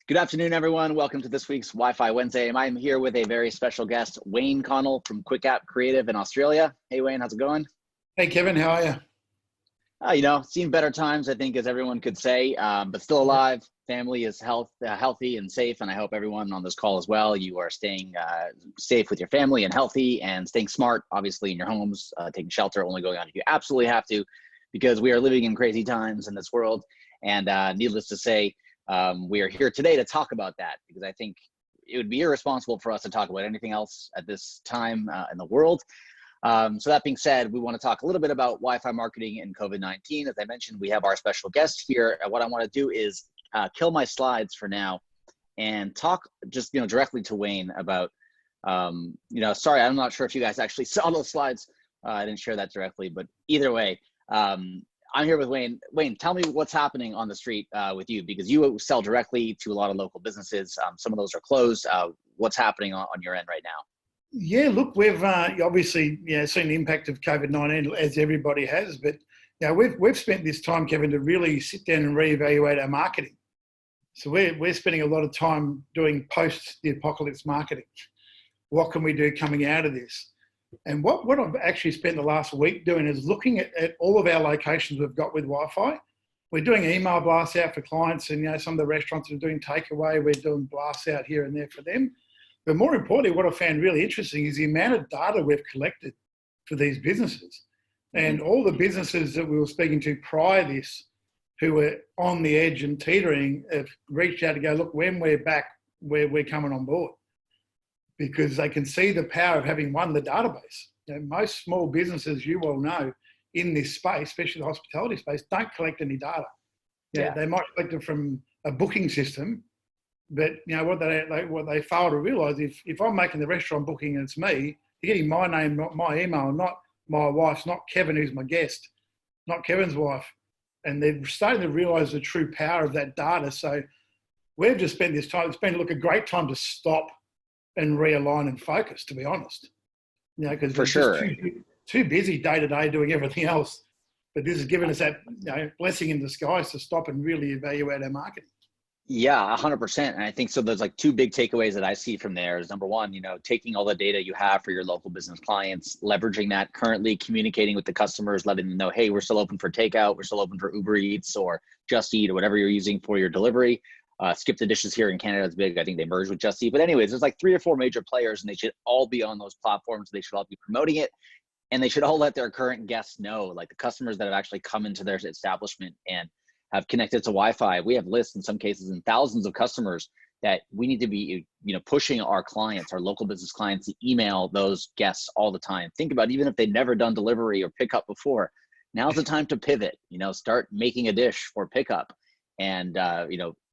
Good afternoon, everyone. Welcome to this week's Wi-Fi Wednesday. I'm here with a very special guest, Wayne Connell from Quick App Creative in Australia. Hey, Wayne, how's it going? Hey, Kevin, how are you? Seen better times, I think, as everyone could say, but still alive. Family is healthy and safe, and I hope everyone on this call as well, you are staying safe with your family and healthy and staying smart, obviously, in your homes, taking shelter, only going out if you absolutely have to, because we are living in crazy times in this world. And needless to say, we are here today to talk about that, because I think it would be irresponsible for us to talk about anything else at this time in the world. So that being said, we want to talk a little bit about Wi-Fi marketing and COVID-19. As I mentioned, we have our special guest here. And what I want to do is kill my slides for now and talk just directly to Wayne about, sorry, I'm not sure if you guys actually saw those slides. I didn't share that directly, but either way, I'm here with Wayne. Wayne, tell me what's happening on the street with you, because you sell directly to a lot of local businesses. Some of those are closed. What's happening on your end right now? Yeah, look, we've obviously seen the impact of COVID-19 as everybody has, but we've spent this time, Kevin, to really sit down and reevaluate our marketing. So we're spending a lot of time doing post the apocalypse marketing. What can we do coming out of this? And what I've actually spent the last week doing is looking at all of our locations we've got with Wi-Fi. We're doing email blasts out for clients, and some of the restaurants are doing takeaway. We're doing blasts out here and there for them. But more importantly, what I found really interesting is the amount of data we've collected for these businesses. And all the businesses that we were speaking to prior to this, who were on the edge and teetering, have reached out to go, look, when we're back, we're coming on board. Because they can see the power of having, one, the database. Most small businesses, you well know, in this space, especially the hospitality space, don't collect any data. They might collect it from a booking system, but what they fail to realise, if I'm making the restaurant booking and it's me, you're getting my name, not my email, not my wife's, not Kevin, who's my guest, not Kevin's wife. And they're starting to realise the true power of that data. So we've just spent this time, it's been a great time to stop and realign and focus, to be honest. Because for sure, just too busy day to day doing everything else. But this has given us that blessing in disguise to stop and really evaluate our marketing. Yeah, 100%. And I think so. There's like two big takeaways that I see from there is, number one, taking all the data you have for your local business clients, leveraging that currently, communicating with the customers, letting them know, hey, we're still open for takeout, we're still open for Uber Eats or Just Eat or whatever you're using for your delivery. Skip the Dishes here in Canada is big. I think they merged with Just Eat. But anyways, there's like 3 or 4 major players, and they should all be on those platforms. They should all be promoting it, and they should all let their current guests know, like the customers that have actually come into their establishment and have connected to Wi-Fi. We have lists in some cases and thousands of customers that we need to be, pushing our clients, our local business clients, to email those guests all the time. Think about, even if they've never done delivery or pickup before, now's the time to pivot. Start making a dish for pickup, and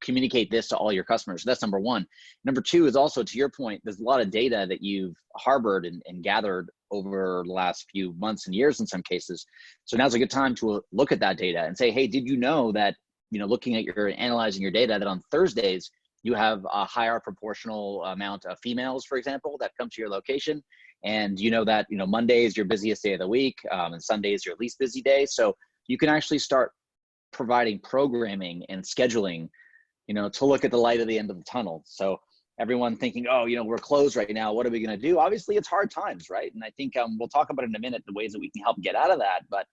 communicate this to all your customers. So that's number one. Number two is also, to your point, there's a lot of data that you've harbored and gathered over the last few months and years in some cases. So now's a good time to look at that data and say, hey, did you know that, looking at analyzing your data, that on Thursdays, you have a higher proportional amount of females, for example, that come to your location. And that, Monday is your busiest day of the week, and Sunday is your least busy day. So you can actually start providing programming and scheduling, to look at the light at the end of the tunnel. So everyone thinking, oh, we're closed right now, what are we going to do? Obviously, it's hard times, right? And I think we'll talk about in a minute the ways that we can help get out of that. But,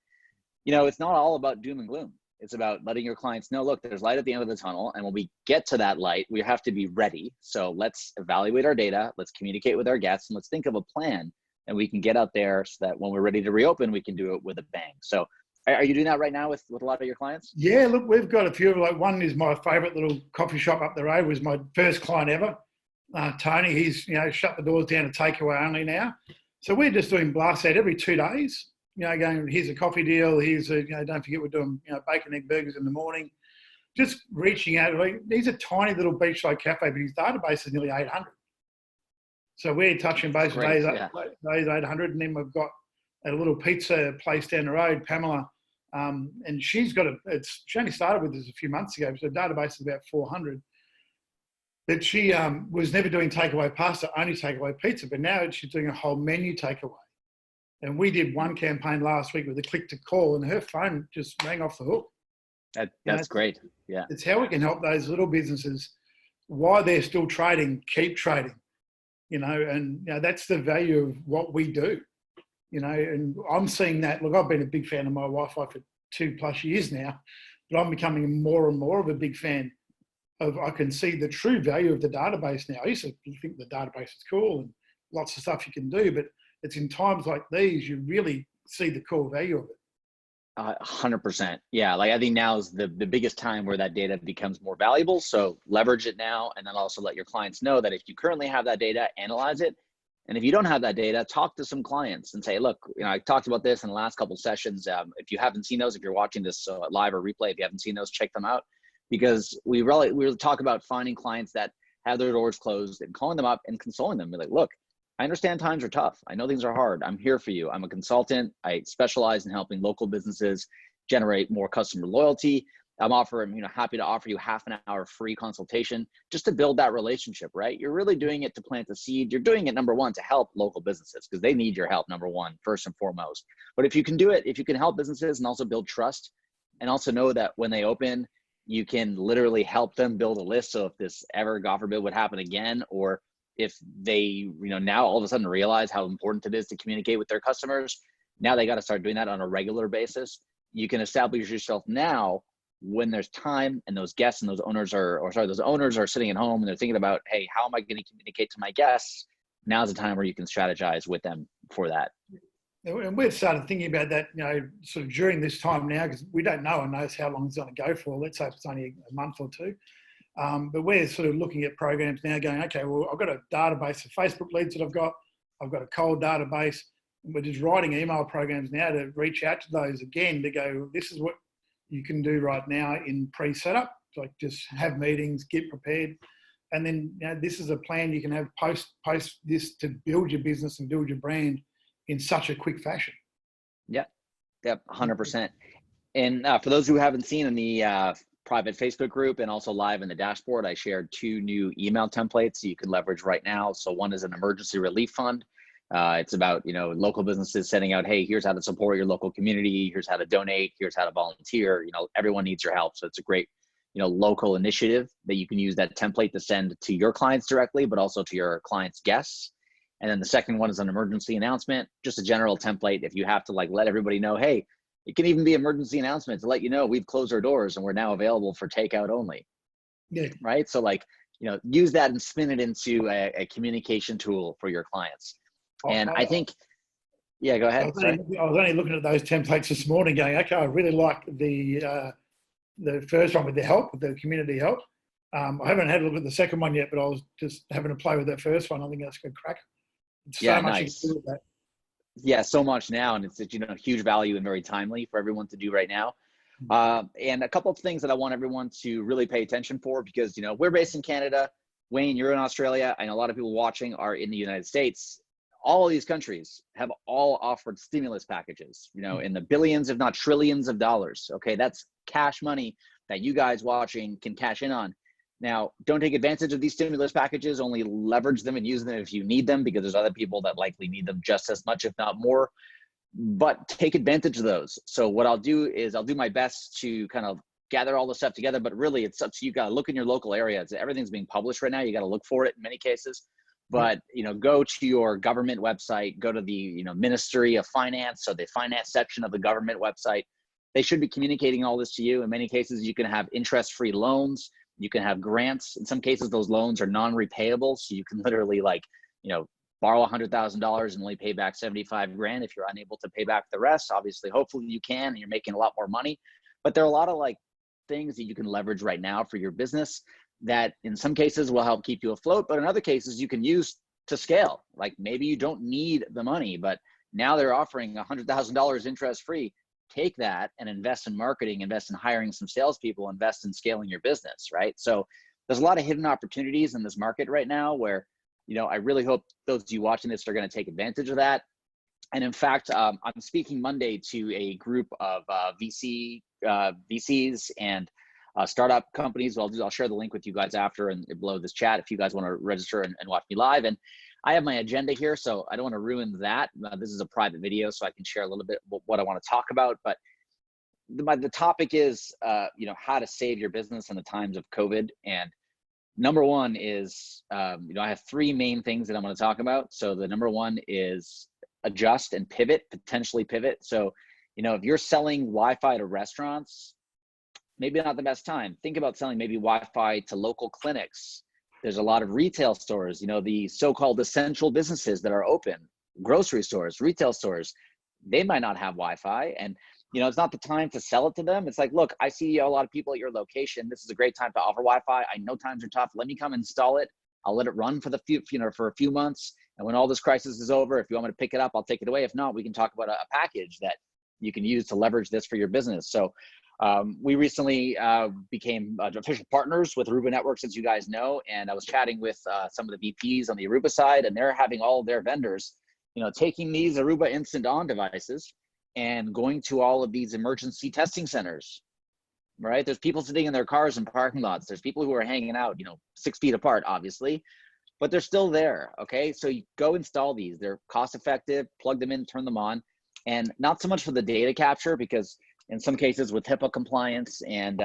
it's not all about doom and gloom. It's about letting your clients know, look, there's light at the end of the tunnel. And when we get to that light, we have to be ready. So let's evaluate our data. Let's communicate with our guests, and let's think of a plan, and we can get out there so that when we're ready to reopen, we can do it with a bang. So are you doing that right now with a lot of your clients? Yeah, look, we've got a few. Like, one is my favourite little coffee shop up the road, was my first client ever. Tony, he's shut the doors down to takeaway only now. So we're just doing blasts out every 2 days. Going, here's a coffee deal. Here's a, don't forget we're doing bacon egg burgers in the morning. Just reaching out. He's a tiny little beachside cafe, but his database is nearly 800. So we're touching base with those 800, and then we've got a little pizza place down the road, Pamela. And she's got she only started with us a few months ago, so the database is about 400. But she was never doing takeaway pasta, only takeaway pizza, but now she's doing a whole menu takeaway. And we did one campaign last week with a click to call, and her phone just rang off the hook. That's great. Yeah. It's how we can help those little businesses while they're still trading, keep trading, and that's the value of what we do, and I'm seeing that. Look, I've been a big fan of my Wi-Fi for 2+ years now, but I'm becoming more and more of a big fan of, I can see the true value of the database now. I used to think the database is cool and lots of stuff you can do, but it's in times like these, you really see the core value of it. 100%. Yeah. Like I think now is the biggest time where that data becomes more valuable. So leverage it now, and then also let your clients know that if you currently have that data, analyze it. And if you don't have that data, talk to some clients and say, look, I talked about this in the last couple of sessions. If you haven't seen those, if you're watching this live or replay, if you haven't seen those, check them out, because we really talk about finding clients that have their doors closed and calling them up and consoling them. Be like, look, I understand times are tough. I know things are hard. I'm here for you. I'm a consultant. I specialize in helping local businesses generate more customer loyalty. I'm happy to offer you half an hour free consultation just to build that relationship, right? You're really doing it to plant the seed. You're doing it, number one, to help local businesses because they need your help, number one, first and foremost. But if you can do it, if you can help businesses and also build trust and also know that when they open, you can literally help them build a list. So if this ever, God forbid, would happen again, or if they, now all of a sudden realize how important it is to communicate with their customers, now they got to start doing that on a regular basis. You can establish yourself now when there's time and those guests and those owners are sitting at home and they're thinking about, hey, how am I going to communicate to my guests? Now's the time where you can strategize with them for that. And we've started thinking about that, sort of during this time now, because we don't know and knows how long it's going to go for. Let's hope it's only a month or two. But we're sort of looking at programs now going, okay, well, I've got a database of Facebook leads that I've got a cold database. And we're just writing email programs now to reach out to those again to go, this is what you can do right now in pre-setup. Like just have meetings, get prepared. And then this is a plan you can have post this to build your business and build your brand in such a quick fashion. Yep, 100%. And for those who haven't seen in the private Facebook group and also live in the dashboard, I shared 2 new email templates you can leverage right now. So one is an emergency relief fund. It's about, local businesses setting out, hey, here's how to support your local community. Here's how to donate. Here's how to volunteer. Everyone needs your help. So it's a great, local initiative that you can use that template to send to your clients directly, but also to your clients' guests. And then the second one is an emergency announcement, just a general template. If you have to let everybody know, hey, it can even be emergency announcement to let you know we've closed our doors and we're now available for takeout only. Yeah. Right. So use that and spin it into a communication tool for your clients. And I think, yeah, go ahead. I was only looking at those templates this morning going, okay, I really like the first one with the help, with the community help. I haven't had a look at the second one yet, but I was just having a play with that first one. I think that's a good crack. So much nice. You can do with that. Yeah, so much now. And it's, huge value and very timely for everyone to do right now. And a couple of things that I want everyone to really pay attention for, because, we're based in Canada. Wayne, you're in Australia. I know a lot of people watching are in the United States. All of these countries have all offered stimulus packages, in the billions, if not trillions of dollars. Okay, that's cash money that you guys watching can cash in on. Now, don't take advantage of these stimulus packages, only leverage them and use them if you need them, because there's other people that likely need them just as much, if not more, but take advantage of those. So what I'll do is I'll do my best to kind of gather all the stuff together, but really it's up to you. Got to look in your local area. Everything's being published right now. You got to look for it in many cases, but go to your government website, go to the, Ministry of Finance. So the finance section of the government website, they should be communicating all this to you. In many cases, you can have interest-free loans. You can have grants. In some cases, those loans are non-repayable. So you can literally borrow $100,000 and only pay back 75 grand if you're unable to pay back the rest. Obviously, hopefully you can, and you're making a lot more money. But there are a lot of things that you can leverage right now for your business that in some cases will help keep you afloat, but in other cases you can use to scale. Maybe you don't need the money, but now they're offering $100,000 interest-free. Take that and invest in marketing, invest in hiring some salespeople, invest in scaling your business, right? So there's a lot of hidden opportunities in this market right now where, I really hope those of you watching this are going to take advantage of that. And in fact, I'm speaking Monday to a group of VCs and startup companies. I'll share the link with you guys after and below this chat if you guys want to register and watch me live. And I have my agenda here, so I don't want to ruin that. This is a private video, so I can share a little bit what I want to talk about. But the topic is, how to save your business in the times of COVID. And number one is, I have three main things that I'm going to talk about. So the number one is adjust and pivot, potentially pivot. So, if you're selling Wi-Fi to restaurants, maybe not the best time. Think about selling maybe Wi-Fi to local clinics. There's a lot of retail stores, the so-called essential businesses that are open, grocery stores, retail stores, they might not have Wi-Fi. And, it's not the time to sell it to them. It's like, look, I see a lot of people at your location. This is a great time to offer Wi-Fi. I know times are tough. Let me come install it. I'll let it run for for a few months. And when all this crisis is over, if you want me to pick it up, I'll take it away. If not, we can talk about a package that you can use to leverage this for your business. So we recently became official partners with Aruba Networks, as you guys know. And I was chatting with some of the VPs on the Aruba side, and they're having all of their vendors, taking these Aruba Instant On devices and going to all of these emergency testing centers, right? There's people sitting in their cars in parking lots. There's people who are hanging out, 6 feet apart, obviously, but they're still there, okay? So you go install these. They're cost effective, plug them in, turn them on, and not so much for the data capture, because in some cases with HIPAA compliance and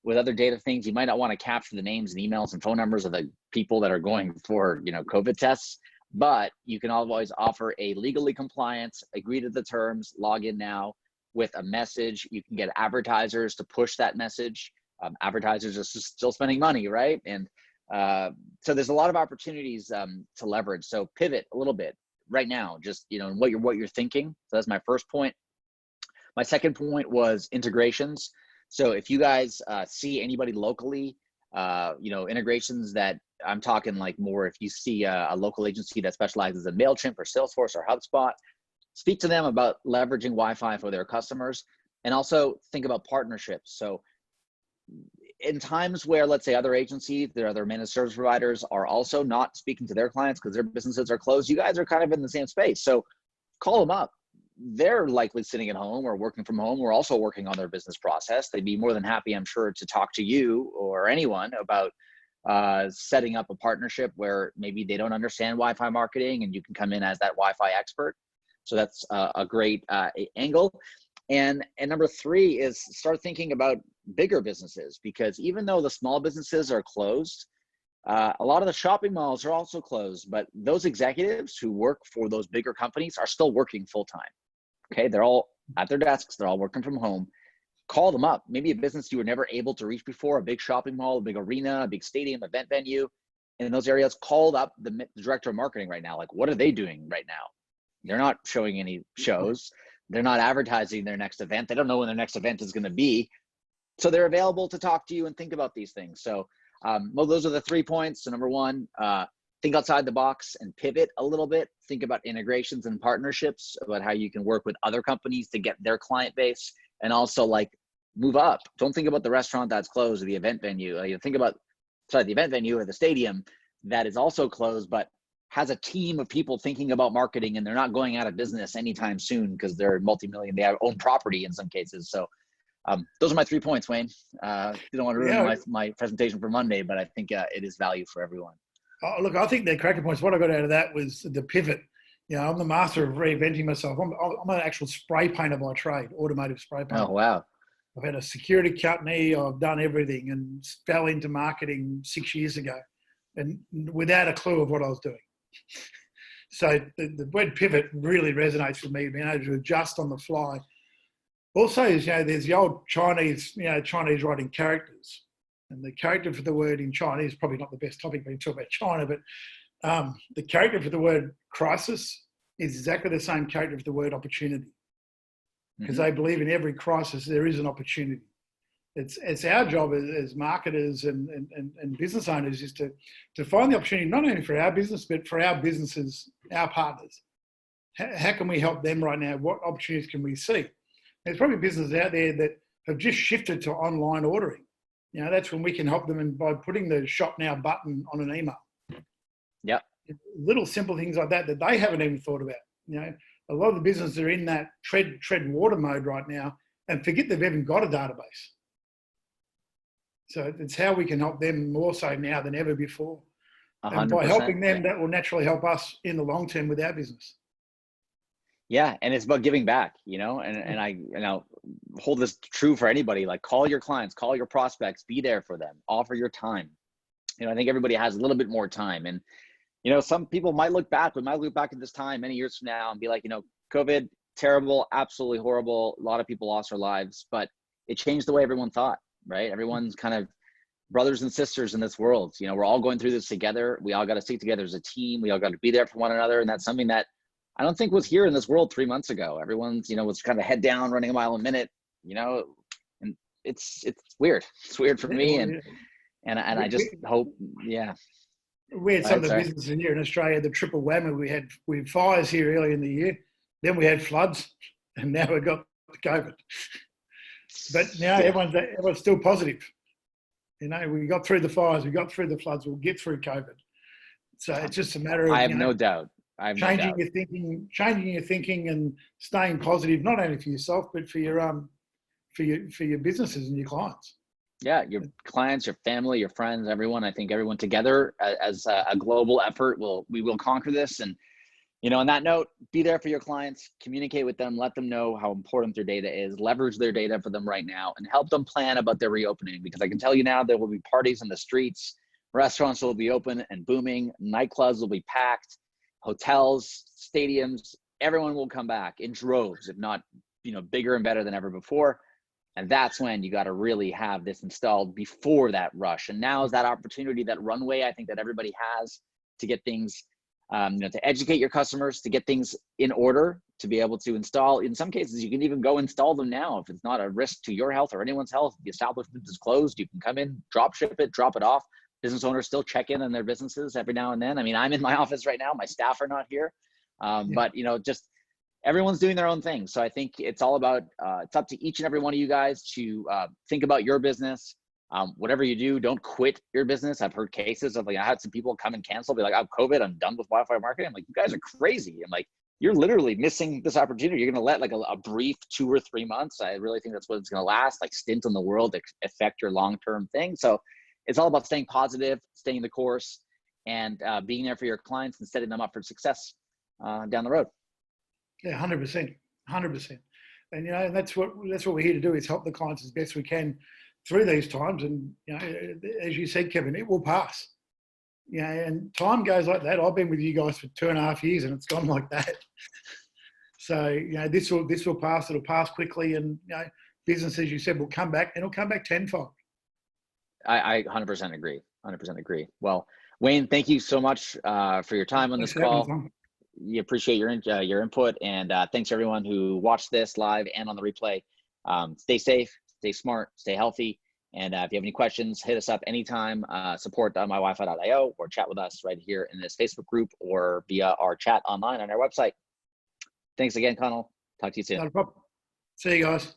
with other data things, you might not want to capture the names and emails and phone numbers of the people that are going for, COVID tests. But you can always offer a legally compliant, agree to the terms, log in now with a message. You can get advertisers to push that message. Advertisers are still spending money, right? And so there's a lot of opportunities to leverage. So pivot a little bit right now, just what you're thinking. So that's my first point. My second point was integrations. So if you guys see anybody locally, integrations that I'm talking like more, if you see a local agency that specializes in MailChimp or Salesforce or HubSpot, speak to them about leveraging Wi-Fi for their customers, and also think about partnerships. So in times where, let's say, other agencies, their other managed service providers are also not speaking to their clients because their businesses are closed, you guys are kind of in the same space. So call them up. They're likely sitting at home or working from home. We're also working on their business process. They'd be more than happy, I'm sure, to talk to you or anyone about setting up a partnership where maybe they don't understand Wi-Fi marketing and you can come in as that Wi-Fi expert. So that's a great angle. And number three is start thinking about bigger businesses, because even though the small businesses are closed, a lot of the shopping malls are also closed, but those executives who work for those bigger companies are still working full time. Okay, they're all at their desks, they're all working from home. Call them up. Maybe a business you were never able to reach before, a big shopping mall, a big arena, a big stadium, event venue. In those areas, called up the director of marketing right now. Like, what are they doing right now? They're not showing any shows. They're not advertising their next event. They don't know when their next event is going to be. So they're available to talk to you and think about these things. So well, those are the 3 points. So number one, think outside the box and pivot a little bit. Think about integrations and partnerships, about how you can work with other companies to get their client base, and also like move up. Don't think about the restaurant that's closed or the event venue. Think about the event venue or the stadium that is also closed, but has a team of people thinking about marketing, and they're not going out of business anytime soon because they're multi-million, they have own property in some cases. So those are my 3 points, Wayne. Didn't want to ruin my presentation for Monday, but I think it is value for everyone. Oh, look, I think they're cracking points. What I got out of that was the pivot. I'm the master of reinventing myself. I'm an actual spray painter by trade, automotive spray painter. Oh, wow. I've had a security company. I've done everything and fell into marketing 6 years ago, and without a clue of what I was doing. So the word pivot really resonates with me, being able to adjust on the fly. Also, there's the old Chinese writing characters. And the character for the word in Chinese is probably not the best topic when you talk about China, but the character for the word crisis is exactly the same character for the word opportunity. Because they believe in every crisis there is an opportunity. It's our job as marketers and business owners is to find the opportunity, not only for our business, but for our businesses, our partners. How can we help them right now? What opportunities can we see? There's probably businesses out there that have just shifted to online ordering. That's when we can help them by putting the shop now button on an email. Yeah. Little simple things like that they haven't even thought about. A lot of the businesses are in that tread water mode right now and forget they've even got a database. So it's how we can help them more so now than ever before. 100%. And by helping them, that will naturally help us in the long term with our business. Yeah, and it's about giving back, and I hold this true for anybody. Like, call your clients, call your prospects, be there for them, offer your time. I think everybody has a little bit more time. And, some people might look back, at this time many years from now and be like, COVID, terrible, absolutely horrible. A lot of people lost their lives, but it changed the way everyone thought, right? Everyone's kind of brothers and sisters in this world. We're all going through this together. We all got to stick together as a team. We all got to be there for one another. And that's something that I don't think was here in this world 3 months ago. Everyone's, was kind of head down, running a mile a minute, and it's weird. It's weird for me. And I just hope, yeah. We had some of the businesses here in Australia, the triple whammy. We had fires here early in the year, then we had floods, and now we've got COVID. But now everyone's still positive. We got through the fires, we got through the floods, we'll get through COVID. So it's just a matter of I have no doubt. Changing your thinking, and staying positive, not only for yourself but for your businesses and your clients. Yeah, your clients, your family, your friends, everyone. I think everyone together as a global effort we will conquer this. And on that note, be there for your clients, communicate with them, let them know how important their data is, leverage their data for them right now, and help them plan about their reopening. Because I can tell you now, there will be parties in the streets, restaurants will be open and booming, nightclubs will be packed, hotels, stadiums, everyone will come back in droves, if not, bigger and better than ever before. And that's when you got to really have this installed before that rush. And now is that opportunity, that runway, I think that everybody has to get things, to educate your customers, to get things in order, to be able to install. In some cases, you can even go install them now if it's not a risk to your health or anyone's health. The establishment is closed. You can come in, drop ship it, drop it off. Business owners still check in on their businesses every now and then. I mean, I'm in my office right now. My staff are not here. But, just everyone's doing their own thing. So I think it's all about, it's up to each and every one of you guys to think about your business. Whatever you do, don't quit your business. I've heard cases of I had some people come and cancel, be like, "Oh, COVID, I'm done with Wi-Fi marketing." I'm like, "You guys are crazy." I'm like, "You're literally missing this opportunity. You're going to let a brief 2 or 3 months. I really think that's what it's going to last, stint in the world, affect your long-term thing." So it's all about staying positive, staying the course, and being there for your clients and setting them up for success down the road. Yeah, 100%, 100%. And and that's what we're here to do, is help the clients as best we can through these times. And as you said, Kevin, it will pass. And time goes like that. I've been with you guys for 2.5 years, and it's gone like that. So this will pass. It'll pass quickly, and business, as you said, will come back, and it'll come back tenfold. I 100% agree. 100% agree. Well, Wayne, thank you so much for your time on this call. You appreciate your input, and thanks to everyone who watched this live and on the replay. Stay safe, stay smart, stay healthy, and if you have any questions, hit us up anytime. support.mywifi.io, or chat with us right here in this Facebook group or via our chat online on our website. Thanks again, Connell. Talk to you soon. Not a problem. See you guys.